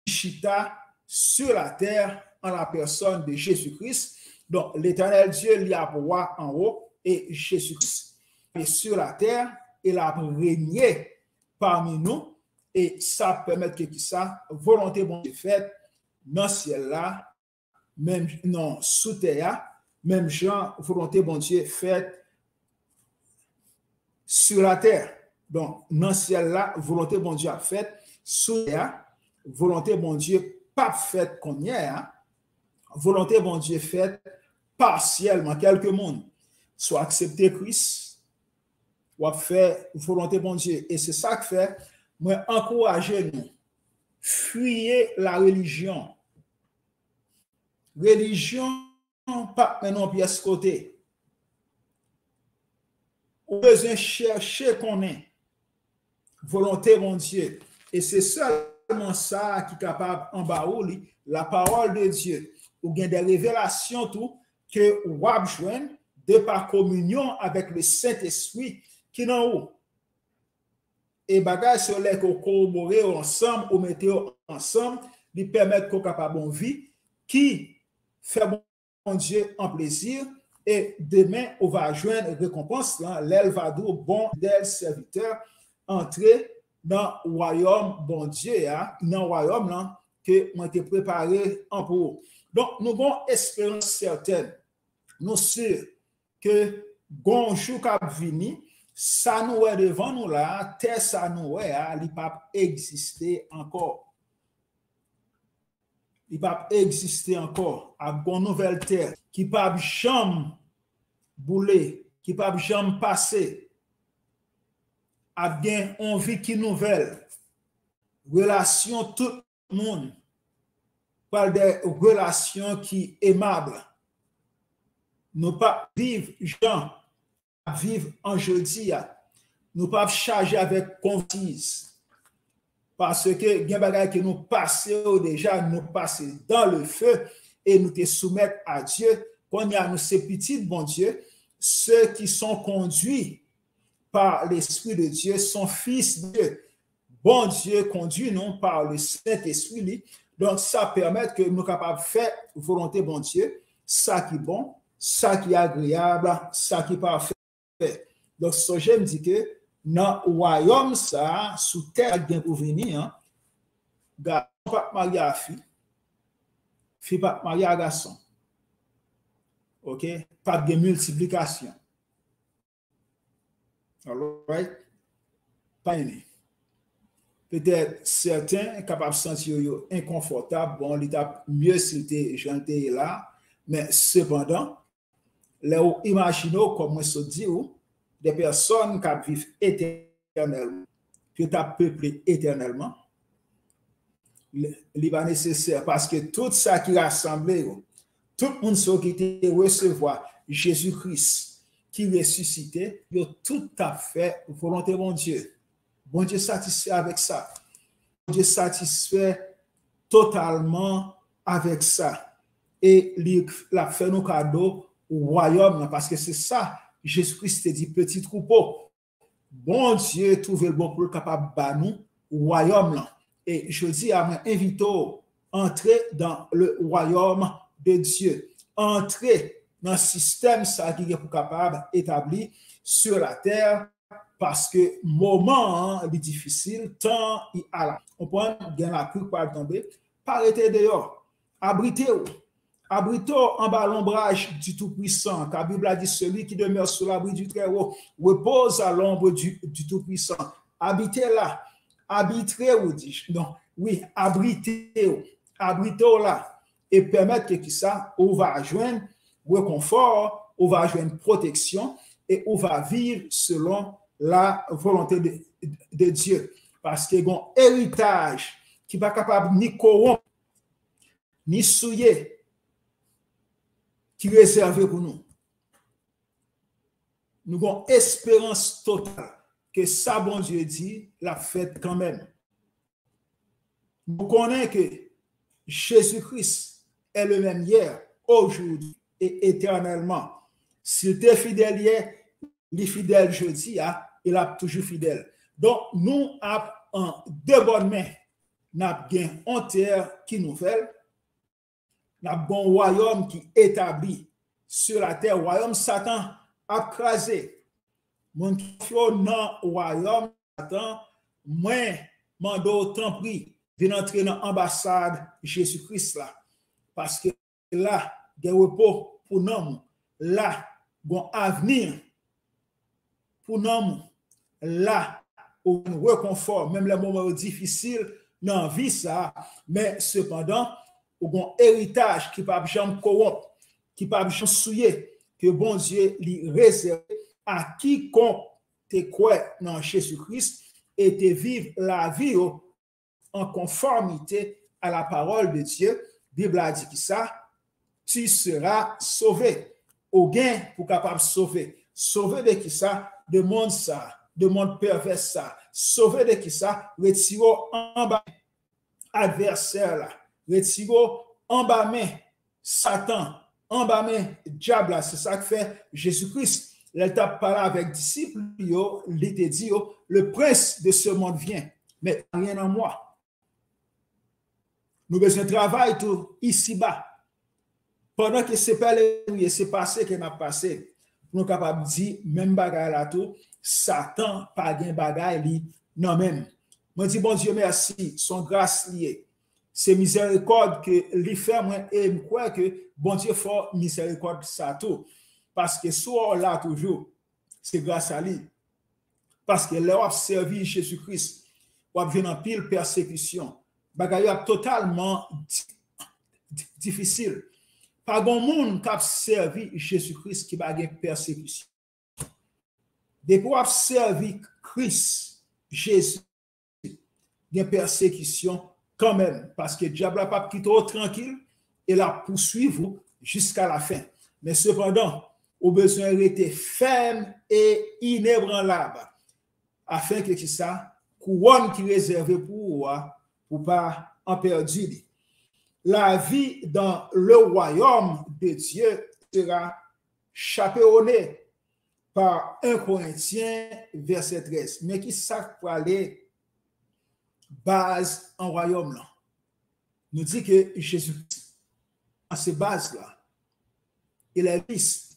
Chita sur la terre en la personne de Jésus-Christ. Donc, l'Éternel Dieu lui a pouvoir en haut et Jésus-Christ est sur la terre. Il a régné parmi nous et ça permet que ça, volonté bon Dieu faite dans le ciel là, même non sous terre, même Jean, volonté bon Dieu faite sur la terre. Donc, dans le ciel là, volonté bon Dieu a faite, sous terre, volonté bon Dieu pas faite comme hier, volonté bon Dieu faite partiellement, quelques mondes, soit accepter Christ, ou faire volonté bon Dieu. Et c'est ça que fait, moi, encourager nous, fuyez la religion. Religion, pas maintenant pièce côté. On besoin chercher qu'on est. Volonté, mon Dieu. Et c'est seulement ça qui est capable en baouli, la parole de Dieu. ou bien des révélations tout que wap joindre de par communion avec le Saint-Esprit qui est en haut. Et bagage sur les qu'on corroborer ensemble ou mettre ensemble, lui permettre qu'on capable de vie qui fait bon Dieu en plaisir. Et demain, on va joindre récompense, l'elle va dire bon del serviteur entrer dans le royaume bon Dieu, dans le royaume là, que moi été préparé en pour. Donc, nous avons espérance certaine. Nous sûrs que bonjour cap vini, ça nous est devant nous là, terre ça nous est, il pas exister encore. Il pas exister encore. À une nouvelle terre qui pas jamais bouler, qui pas jamais passer. A bien on vie qui nouvelle. Relation tout le monde. Par des relations qui aimables. Nous pas vivre gens vivre en jeudi, nous pas charger avec convoitise. Parce que bien bagay que nous passons déjà, nous passons dans le feu et nous te soumettre à Dieu. Quand il y a nous ces petits bon Dieu, ceux qui sont conduits par l'Esprit de Dieu sont fils de Dieu. Bon Dieu conduit nous par le Saint-Esprit. Donc ça permet que nous capables de faire volonté bon Dieu, ça qui est bon, ça qui est agréable, ça qui est parfait. Donc, ce je me dit que dans le royaume, ça, sous terre, bien pour venir, garçon pas marié à fille, fille pas marié à garçon. OK? Pas de multiplication. All right? Pas aimé. Peut-être certains sont capables de se sentir inconfortables. Bon, il est mieux s'il était gentil là, mais cependant, là où imaginez, comme moi je dis, des personnes qui vivent éternellement, qui ont peuplé éternellement, il va nécessaire parce que tout ça qui est rassemblé, tout le monde qui était recevoir Jésus-Christ qui ressuscité, il a tout à fait volonté de mon Dieu. Bon Dieu satisfait avec ça. Bon Dieu satisfait totalement avec ça. Et il a fait nos cadeaux au royaume, parce que c'est ça, Jésus-Christ dit, petit troupeau. Bon Dieu, trouvez le bon pour le capable de nous au royaume. Et je dis à moi, invitons, entrer dans le royaume de Dieu. Entrer dans le système ça qui est pour capable d'établir sur la terre, parce que moment est difficile, temps il a là. On peut gagner la pluie par tomber, arrêtez dehors, abritez-vous. Abritons en bas l'ombrage du Tout-Puissant, car la Bible a dit celui qui demeure sous l'abri du Très-Haut repose à l'ombre du Tout-Puissant. Habitez là, habiterez-vous, dis-je. Non, oui, abritez-vous, abritez-vous là, et permettre que ça, on va joindre réconfort, on va joindre protection, et on va vivre selon la volonté de Dieu. Parce qu'il y a un héritage qui n'est pas capable ni corrompre, ni souiller, qui est réservé pour nous. Nous avons espérance totale que ça, bon Dieu dit, l'a fait quand même. Nous connaissons que Jésus-Christ est le même hier, aujourd'hui et éternellement. S'il était fidèle hier, il est fidèle jeudi, il est toujours fidèle. Donc, nous avons en deux bonnes mains, nous avons en terre qui nous fait, nous avons un royaume qui est établi sur la terre, royaume Satan a crasé. Mon qui dans le royaume Satan, moi, mando tant pris, de entrer dans l'ambassade Jésus-Christ là. Parce que là, il y a un repos pour nous. Là, il y a un avenir pour nous. Là, on réconfort, même les moments difficiles dans la vie, ça. Mais cependant, il y a un héritage qui ne peut pas jamais corrompre, qui ne peut pas jamais souiller, que bon Dieu lui réserve à quiconque te croit dans Jésus-Christ et te vive la vie en conformité à la parole de Dieu. La Bible a dit que ça, tu seras sauvé. Au gain pour capable sauver. Sauver de qui ça? De monde ça, de monde pervers ça. Sauver de qui ça? Retirons en bas adversaire là. Retirons en bas main Satan, en bas main, diable, c'est ça que fait Jésus-Christ. Il t'a parlé avec disciples, il t'a dit, le prince de ce monde vient, mais rien en moi. Nous besoin de travail tout ici-bas. Pendant que c'est pas les c'est passé que m'a passé, nous capable de dire même bagaille là tout, Satan pas gain bagaille li non même. Moi dis bon Dieu merci, son grâce liée. C'est miséricorde que li fait moi et me crois que bon Dieu fort miséricorde ça tout parce que soit là toujours c'est grâce à lui. Parce que là on servi Jésus-Christ, on vient en pile persécution. Bagaille totalement difficile. Pas bon monde qui a servi Jésus-Christ qui va gagner persécution. Depuis qu'on a servi Christ, Jésus, il y a persécution quand même, parce que le diable n'a pas quitté tranquille et la poursuivre jusqu'à la fin. Mais cependant, au besoin de rester ferme et inébranlable, afin que ça, couronne qui est réservée pour pas en perdre. La vie dans le royaume de Dieu sera chaperonnée par 1 Corinthiens, verset 13. Mais qui ça pour aller base en royaume là? Nous dit que Jésus, à ces bases-là, il est le Fils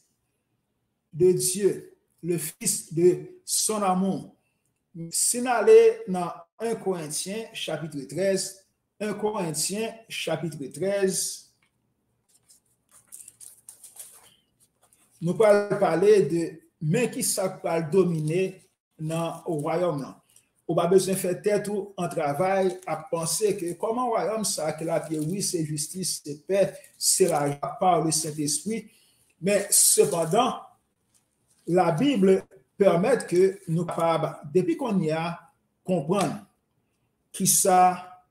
de Dieu, le Fils de son amour. Si nous allons dans 1 Corinthiens, chapitre 13, 1 Corinthiens, chapitre 13, nous allons parler de mais qui ça va dominer dans le royaume. On n'a pas besoin de faire tête ou un travail à penser que comment le royaume ça, que la pierre, oui, c'est justice, c'est paix, c'est la joie par le Saint-Esprit. Mais cependant, la Bible permet que nous capables, depuis qu'on y a, comprendre qui ça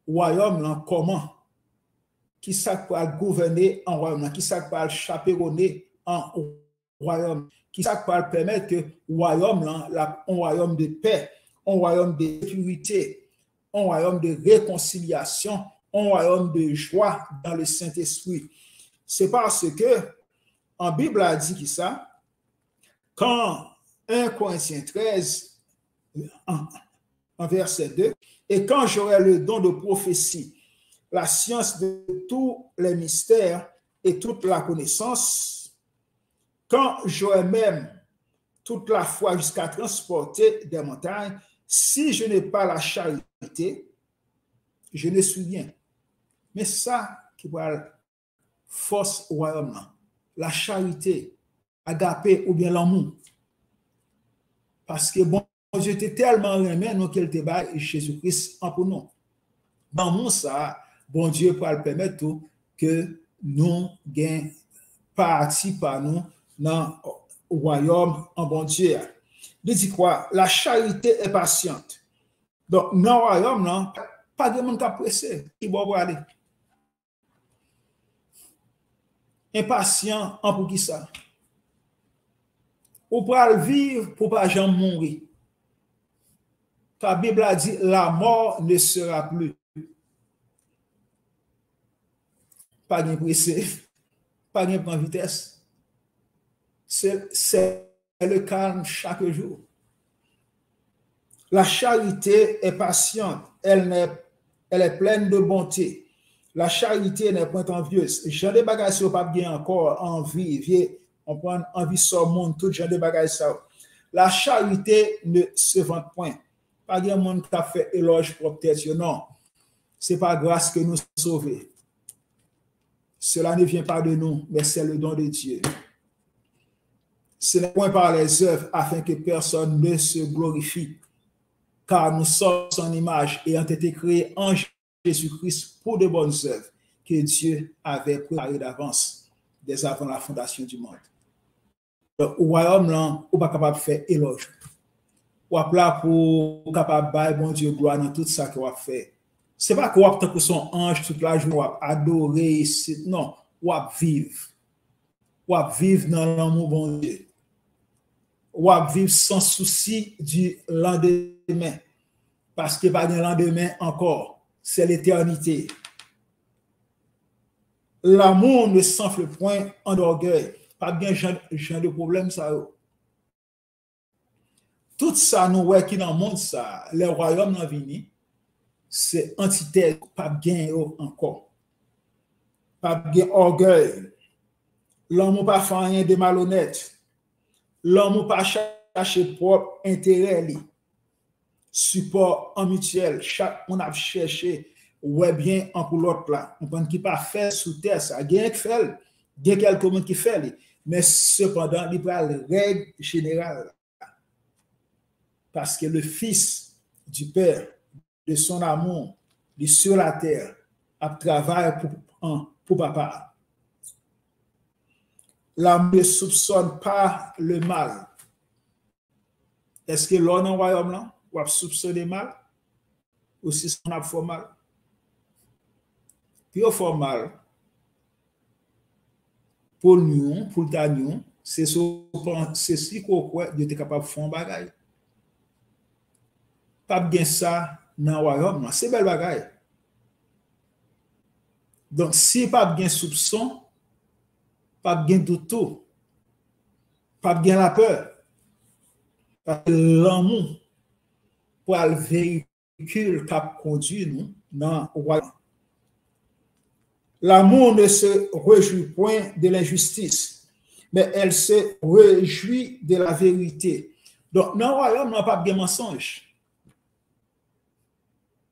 royaume là comment qui ça peut gouverner en royaume qui ça peut chaperonner en royaume qui ça peut permettre que royaume là un royaume de paix, un royaume de sécurité, un royaume de réconciliation, un royaume de joie dans le Saint-Esprit. C'est parce que en Bible a dit que ça quand 1 Corinthiens 13 en verset 2, et quand j'aurai le don de prophétie, la science de tous les mystères et toute la connaissance, quand j'aurai même toute la foi jusqu'à transporter des montagnes, si je n'ai pas la charité, je ne suis rien. Mais ça qui va force au royaume, la charité, agapé ou bien l'amour. Parce que bon, Dieu était tellement aimé, nous qu'il te bat Jésus-Christ en pour nous. Dans mon ça, bon Dieu peut le permettre que nous gagnons partie par nous dans le royaume en bon Dieu. Il dit quoi? La charité est patiente. Donc, dans le royaume, non, pas de monde qui a pressé, qui va aller. Impatient en pour qui ça? Ou pour vivre pour pas jamais mourir. La Bible a dit la mort ne sera plus. Pas de pressé, pas de prendre vitesse. C'est le calme chaque jour. La charité est patiente, elle est pleine de bonté. La charité n'est point envieuse. Jean de bagages sur pas bien encore envie, on prend envie sur le monde, tout genre de bagages ça. La charité ne se vante point. Pas de monde qui a fait éloge pour peut-être non. C'est pas grâce que nous sauvons. Cela ne vient pas de nous, mais c'est le don de Dieu. Ce n'est point par les œuvres afin que personne ne se glorifie, car nous sommes son image et ont été créés en Jésus-Christ pour de bonnes œuvres que Dieu avait préparées d'avance, dès avant la fondation du monde. Donc, au royaume, là, on n'est pas capable de faire éloge. On n'est pas pour capable de bailler bon Dieu gloire dans tout ça qu'on a fait. Ce n'est pas qu'on va pour son ange toute la journée, on va adorer, non, on va vivre. On va vivre dans l'amour bon Dieu. On va vivre sans souci du lendemain. Parce qu'il n'y a pas de lendemain encore. C'est l'éternité. L'amour ne s'enfle point en orgueil. Pas bien genre de problème ça. Tout ça nous ouais qui dans le monde ça, les royaumes dans vini, c'est antithèse, pas bien encore. Pas bien orgueil. L'homme pas fait rien de malhonnête. L'homme pas chercher propre intérêt li. Support en mutuel, chaque on a cherché ouais bien en pour l'autre là. On pense qui pas fait sous terre ça, gain qui fait, gain quelques monde qui fait, mais cependant il prend la règle générale parce que le fils du père de son amour, il est sur la terre, a travaillé pour papa. L'amour ne soupçonne pas le mal. Est-ce que l'on dans le royaume là, ou a soupçonné mal, ou si on a fait mal? Puis on fait mal pour nous, pour ta nous, c'est si qu'on était capable de faire un bagage. Pas bien ça dans le royaume, c'est bel bagage. Donc, si pas bien soupçon, pas bien doute, pas bien la peur, parce que l'amour pour le véhicule qui conduit nous dans le royaume. L'amour ne se réjouit point de l'injustice, mais elle se réjouit de la vérité. Donc, dans le royaume, on n'a pas de mensonge.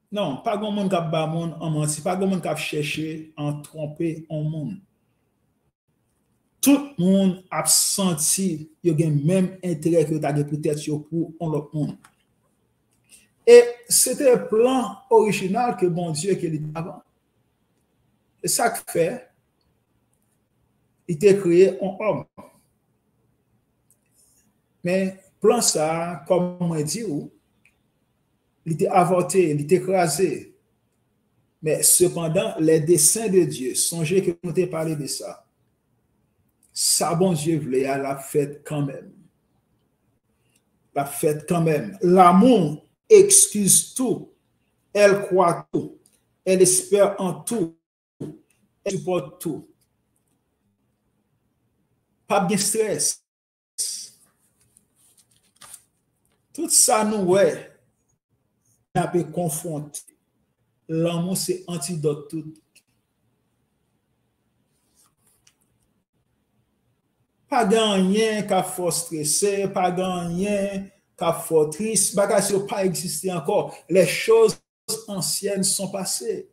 Non, pas de monde qui a bas monde en menti, pas de monde qui a cherché à tromper un monde. Tout le monde a senti qu'il y a le même intérêt que tu peut-être pour l'autre monde. Et c'était le plan original que bon Dieu qu'il dit avant. Et ça qui fait, il t'a créé un homme. Mais plan ça, comme on dit, il était avorté, il était écrasé. Mais cependant, les desseins de Dieu, songez que nous t'ai parlé de ça. Ça, bon Dieu voulait, à la fête quand même. La fête quand même. L'amour excuse tout. Elle croit tout. Elle espère en tout. Elle supporte tout. Pas de stress. Tout ça, nous, ouais, on peut confronter. L'amour, c'est antidote tout. Pas gagné qu'à faut stresser, pas gagné qu'à faut triste, bagage n'a pas existé encore. Les choses anciennes sont passées.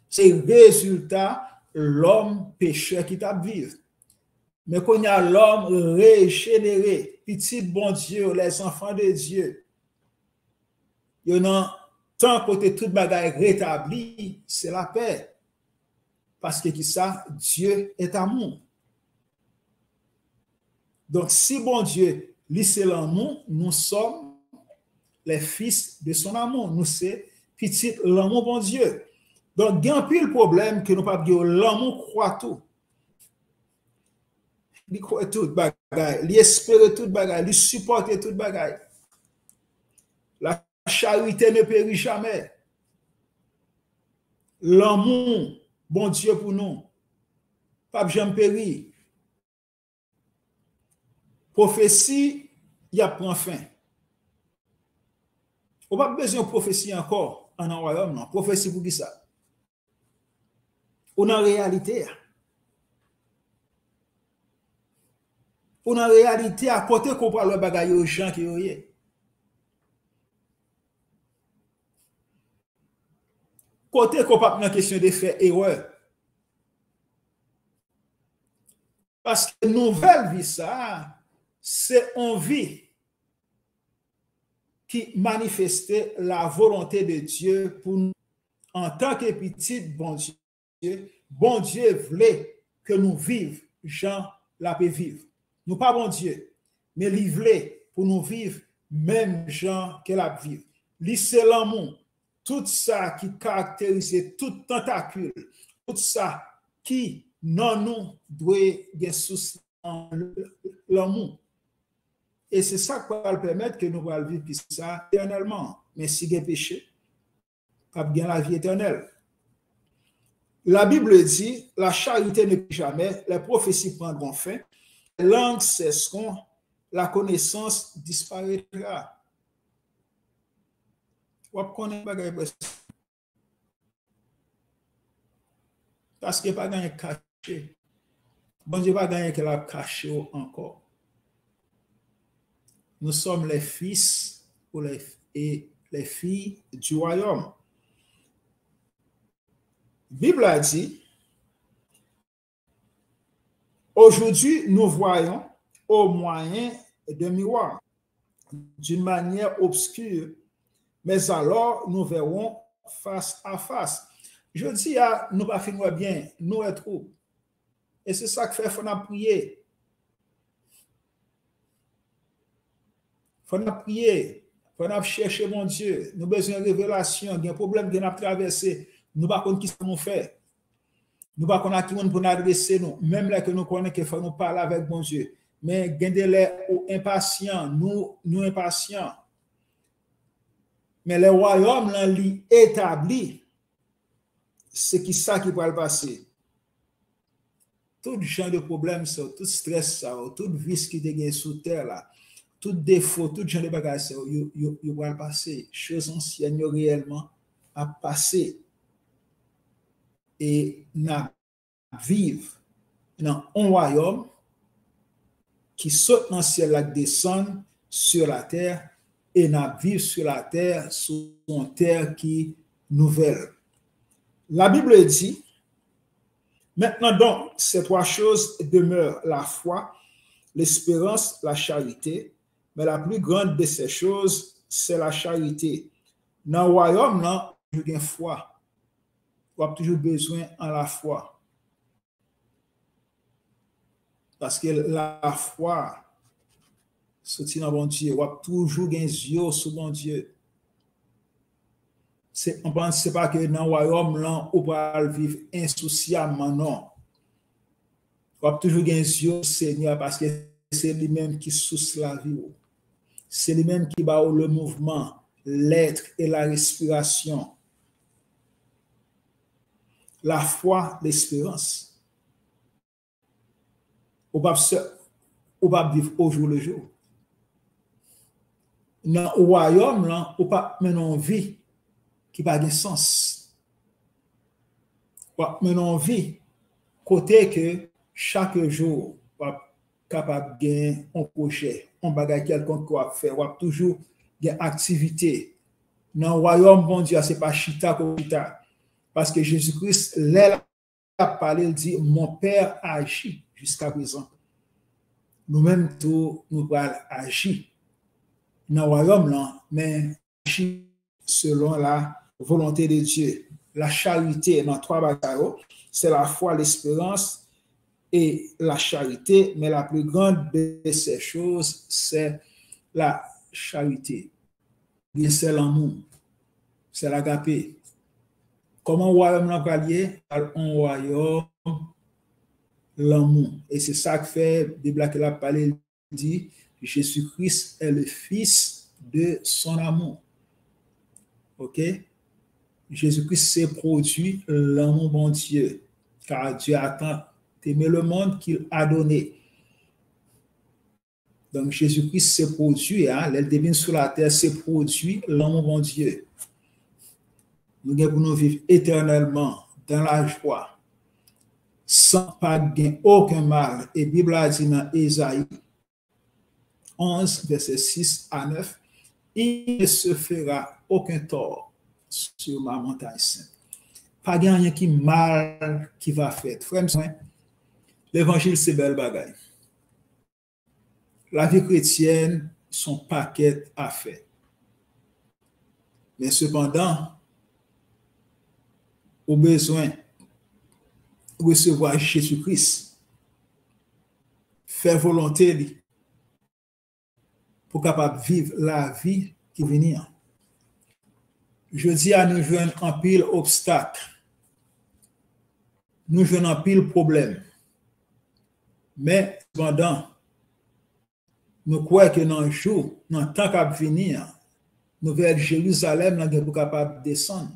C'est le résultat l'homme pécheur qui t'a vivre. Mais quand il y a l'homme régénéré, petit bon Dieu, les enfants de Dieu, il y a tant côté toute bagaille rétabli, c'est la paix. Parce que qui ça, Dieu est amour. Donc, si bon Dieu, lui c'est l'amour, nous sommes les fils de son amour. Nous c'est petit l'amour bon Dieu. Donc, il y a un pile problème que nous pas dire l'amour croit tout. Il croit tout bagaille, il espère tout bagaille, il supporte tout bagaille. La charité ne périt jamais. L'amour, bon Dieu pour nous, pas jamais périr. Prophétie, il y a point fin. On n'a pas besoin de prophétie encore en un royaume, non. Prophétie pour qui ça? On a réalité. On a réalité à côté qu'on parle de bagaille aux gens qui ont eu. Côté qu'on parle de question de faire erreur. Parce que nouvelle vie, ça, c'est une vie qui manifestait la volonté de Dieu pour nous. En tant que petit bon Dieu voulait que nous vivions, Jean l'a pu vivre. Nous pas bon Dieu, mais il voulait pour nous vivre, même Jean qu'elle a vivre. C'est l'amour, tout ça qui caractérise tout tentacule, tout ça qui non nous doit être souci en l'amour. Et c'est ça qui va permettre que nous allons vivre ça éternellement. Mais si il y a péché, pas bien la vie éternelle. La Bible dit, la charité ne peut jamais, les prophéties prendront fin, les langues cesseront, la connaissance disparaîtra. Parce que pas gagné caché. Bon Dieu pas gagné qu'elle a caché encore. Nous sommes les fils et les filles du royaume. La Bible a dit, aujourd'hui, nous voyons au moyen de miroirs, d'une manière obscure, mais alors nous verrons face à face. Je dis, nous pas finir bien, nous être trop. Et c'est ça que fait, il faut prier. Il faut prier. Il faut chercher mon Dieu. Nous avons besoin de révélation. Il y a un problème que nous avons traversé. Nous ne savons pas qui nous fait. Nous ne savons pas qui nous pour nous adresser. Même là que nous connaissons qu'il faut nous parler avec mon Dieu. Mais gardez-les impatients. Nous impatients. Mais le royaume là, établi, c'est qui ça qui va le passer. Tout genre de problème, tout stress, tout vice qui est sous terre là, tout défaut, tout genre de bagages, il va le passer. Choses anciennes réellement à passer. Et nous vivons dans un royaume qui saute dans le ciel et descend sur la terre, et nous vivons sur la terre, sur une terre qui est nouvelle. La Bible dit, maintenant donc, ces trois choses demeurent: la foi, l'espérance, la charité, mais la plus grande de ces choses, c'est la charité. Dans le royaume, non, je gagne foi. On a toujours besoin de la foi. Parce que la foi, c'est dans bon Dieu. On a toujours gagné yeux sur bon Dieu. On ne pense pas que dans le royaume, là, on va vivre insouciamment, non. On a toujours gagné yeux Seigneur parce que c'est lui-même qui source la vie. C'est lui-même qui bat le mouvement, l'être et la respiration. La foi, l'espérance. On va vivre au jour le jour. Dans le royaume, là, on va mener une vie qui n'a pas de sens. On va mener une vie côté que chaque jour, on va capable de gagner un projet, un bagage quelconque qu'on va faire, on va toujours une activité. Dans le royaume, bon Dieu, ce n'est pas chita comme chita. Parce que Jésus-Christ, là, a parlé, il dit, mon Père agit jusqu'à présent. Nous-mêmes, nous allons agir dans le royaume, là, mais agir selon la volonté de Dieu. La charité dans trois bagages, c'est la foi, l'espérance et la charité, mais la plus grande de ces choses, c'est la charité. C'est l'amour, c'est l'agapé. Comment le royaume va lié? Un royaume, l'amour. Et c'est ça que fait, la Bible qui a parlé, dit, Jésus-Christ est le fils de son amour. Ok? Jésus-Christ s'est produit l'amour bon Dieu, car Dieu a tant aimé le monde qu'il a donné. Donc Jésus-Christ s'est produit, elle devine sur la terre, s'est produit l'amour bon Dieu. Nous devons vivre éternellement dans la joie, sans pas gagner aucun mal. Et la Bible a dit dans Ésaïe 11, verset 6 à 9, il ne se fera aucun tort sur ma montagne sainte. Pas rien qui mal qui va faire. Frère, l'évangile, c'est belle bagaille. La vie chrétienne, son paquet à faire. Mais cependant, au besoin de recevoir Jésus-Christ, faire volonté pour capable vivre la vie qui vient. Je dis à nous jouer en pile obstacle, nous jouons en pile problème. Mais cependant, nous croyons que dans le jour, dans le temps qu'à venir, nous vers Jérusalem, nous sommes capables de descendre.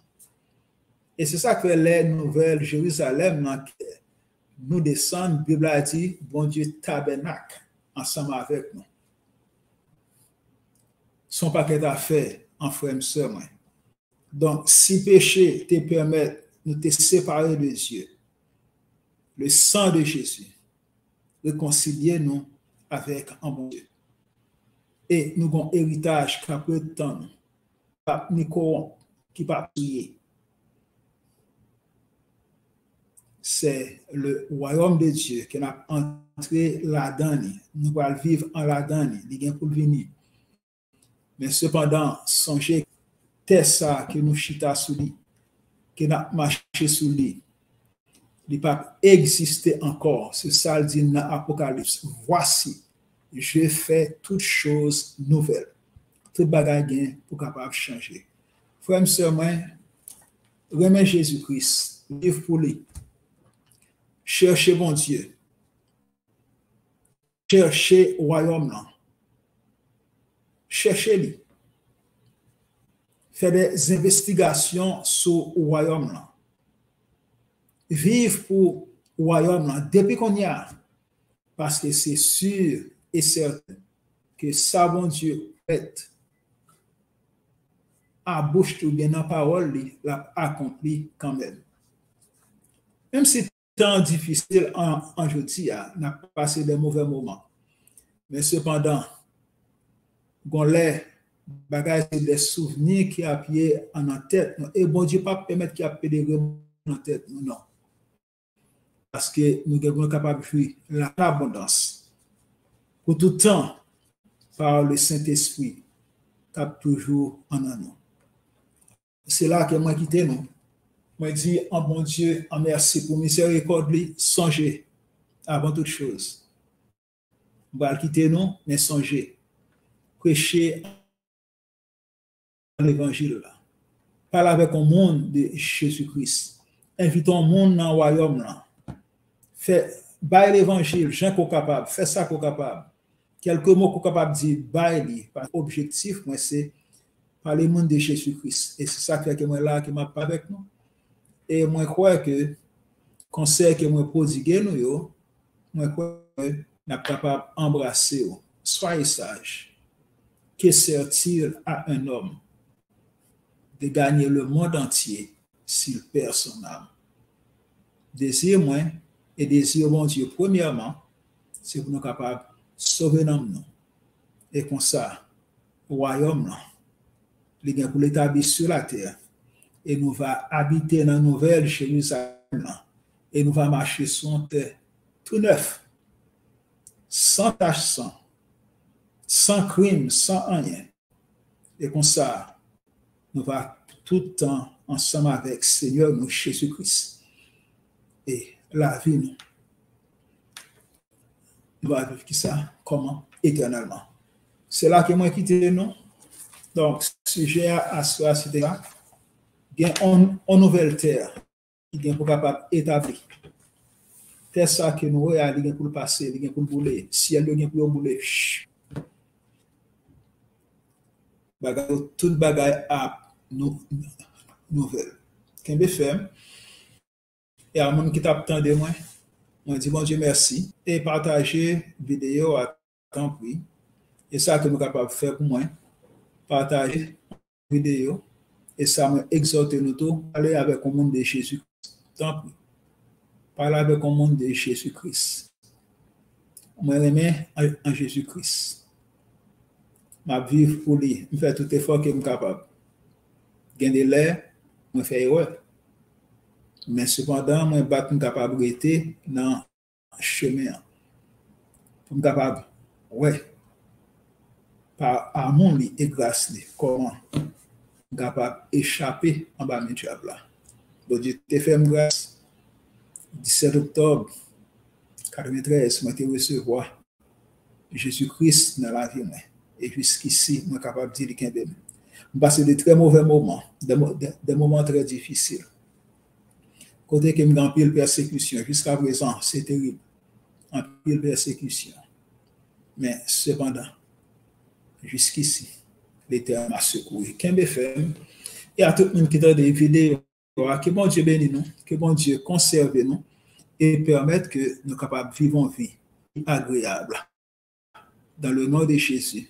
Et c'est ça que les nouvelles Jérusalem, nous descendons, la Bible a dit, bon Dieu tabernacle ensemble avec nous. Son paquet d'affaires en frère et sœur. Donc, si péché te permet de te séparer de Dieu, le sang de Jésus réconcilier nous avec un bon Dieu. Et nous avons un héritage qui peut temps, qui va prier. C'est le royaume de Dieu qui a entré là-dedans. Nous allons vivre en là-dedans. Il y a pour venir. Mais cependant, songez que ça que nous chita sous lui, que nous marché sous lui. Il ne peut pas exister encore. C'est ça le dit dans l'Apocalypse. Voici, je fais toutes choses nouvelles. Tout bagage pour capable changer. Frère et sœur, remets Jésus-Christ, livre pour lui. Cherchez bon Dieu. Cherchez le royaume là. Cherchez-le. Faites des investigations sur le royaume là. Vive pour le royaume là depuis qu'on y a. Parce que c'est sûr et certain que ça, bon Dieu, fait à bouche tout bien dans parole, l'a accompli quand même. Même si c'est tant difficile en jeudi, on a passé des mauvais moments. Mais cependant, on les bagages des souvenirs qui a pied en tête. Et bon Dieu, pas permettre qu'il y ait des en tête, non. Parce que nous sommes capables de jouir l'abondance. Pour tout temps, par le Saint-Esprit, qui est toujours en nous. C'est là que moi quitte nous. Moi dis, en bon Dieu, en merci pour miséricorde, songez avant toute chose. On va quitter nous, mais songez. Prêcher l'évangile là. Parle avec le monde de Jésus-Christ. Invitons le monde dans le royaume là. Fait bail l'évangile, Jean qu'on capable, fait ça qu'on capable. Quelques mots qu'on capable de dire bail par objectif, moi c'est parler monde de Jésus-Christ. Et c'est ça que moi là qui m'a pas avec nous. Et moi crois que conseil que moi prodiguer nous yo, moi crois que n'a capable embrasser. Soyez sages. Que sert-il à un homme de gagner le monde entier s'il perd son âme? Désir moi et désir bon Dieu premièrement, c'est pour nous capables de sauver nous. Et comme ça, le royaume là, il est pour l'établir sur la terre. Et nous va habiter dans la nouvelle Jérusalem et nous va marcher sur une terre tout neuf, sans tache, sans crime, sans rien. Et comme ça, nous va tout le temps ensemble avec Seigneur nous Jésus-Christ. Et la vie, nous va vivre ça, comment? Éternellement. C'est là que moi quitte nous. Donc, sujet à soi, c'était là. Il y a une nouvelle terre qui est pour capable établir. C'est ça que nous avons pour le passer, il y a pour le bouler. Si elle est pour le bouler, tout bagage à nouvelle. Qu'est-ce que fait? Et à mon qui t'attendait moi, on dit bon Dieu merci et partager vidéo à temps pris. Et ça que nous sommes capables de faire pour moi, partager vidéo. Et ça m'a exhorté nous tous à aller avec le monde de Jésus-Christ. Tant pis. Parler avec le monde de Jésus-Christ. Moi, j'aime en Jésus-Christ. Ma vie pour lui. Je fais tout effort que je suis capable. Gagner l'air, je fais erreur. Mais cependant, je suis capable de rester dans le chemin. Pour être capable, ouais, par amour et grâce, comment capable d'échapper en bas de diable là. Bon Dieu te fait grâce. 17 octobre 93, moi te recevoir Jésus-Christ dans la vie. Et jusqu'ici, moi capable de dire qu'il y a passé de très mauvais moments, des moments très difficiles. Côté que me pile persécution, jusqu'à présent, c'est terrible. En pile persécution. Mais cependant, jusqu'ici, l'Éternel m'a secouru. Qu'un BFM, et à tout le monde qui a des vidéos Que bon Dieu bénisse nous, que bon Dieu conserve nous et permette que nous capables de vivre une vie agréable. Dans le nom de Jésus,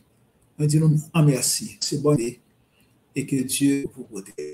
nous disons merci. C'est bon et que Dieu vous protège.